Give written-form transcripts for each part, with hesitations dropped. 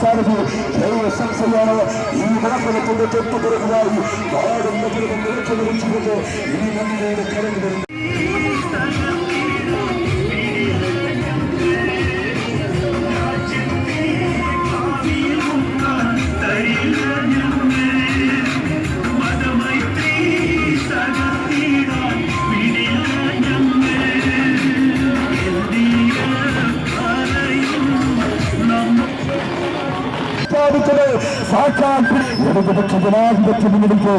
സാരഥി സംശയമാണ് ഈ വാഹനത്തിന്റെ തൊട്ടുപുറകിലായി നാടും നഗരവും നിറച്ചുകൊണ്ട് ഇനി നമ്മളുടെ കടന്നു വരുന്നു. ഇടതുപക്ഷ ജനാധിപത്യ മുന്നണിക്ക്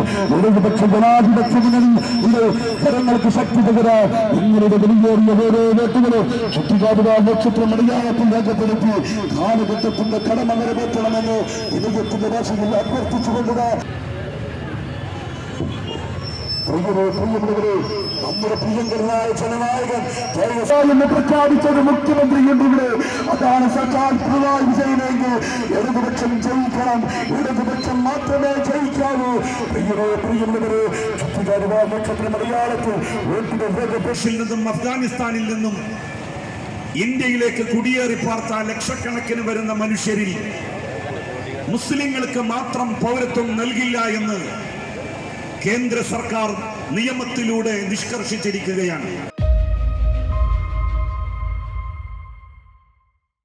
ഇത് ജനങ്ങൾക്ക് ശക്തി പകരാൻ നിങ്ങളുടെ വെളിയേറിയ ഓരോ വോട്ടുകളും ചുറ്റിക്കാടുക നക്ഷത്രം അടിയാളത്തിൽ രേഖപ്പെടുത്തി കാലഘട്ടത്തിന്റെ കടമ നിറവേറ്റണമെന്ന് വിനയത്തിന്റെ ഭാഷയിൽ അഭ്യർത്ഥിച്ചുകൊണ്ടുക. നമ്മുടെ പ്രിയങ്കരനായ ജനനായകൻ എന്ന് പ്രഖ്യാപിച്ചത് മുഖ്യമന്ത്രി ഇവിടെ. അതാണ് സർക്കാർ പിണറായി വിജയനെങ്കിൽ ഇടതുപക്ഷം ജയിക്കണം, ഇടതുപക്ഷം മാത്രമേ ജയിക്കാവൂ. പ്രിയമുള്ളവരെ ചുറ്റുകാരുവാ നക്ഷത്ര മലയാളത്തിൽ ബംഗ്ലാദേശിൽ നിന്നും അഫ്ഗാനിസ്ഥാനിൽ നിന്നും ഇന്ത്യയിലേക്ക് കുടിയേറി പാർത്ത ലക്ഷക്കണക്കിന് വരുന്ന മനുഷ്യരിൽ മുസ്ലിങ്ങൾക്ക് മാത്രം പൗരത്വം നൽകില്ല എന്ന് കേന്ദ്ര സർക്കാർ നിയമത്തിലൂടെ നിഷ്കർഷിച്ചിരിക്കുകയാണ്.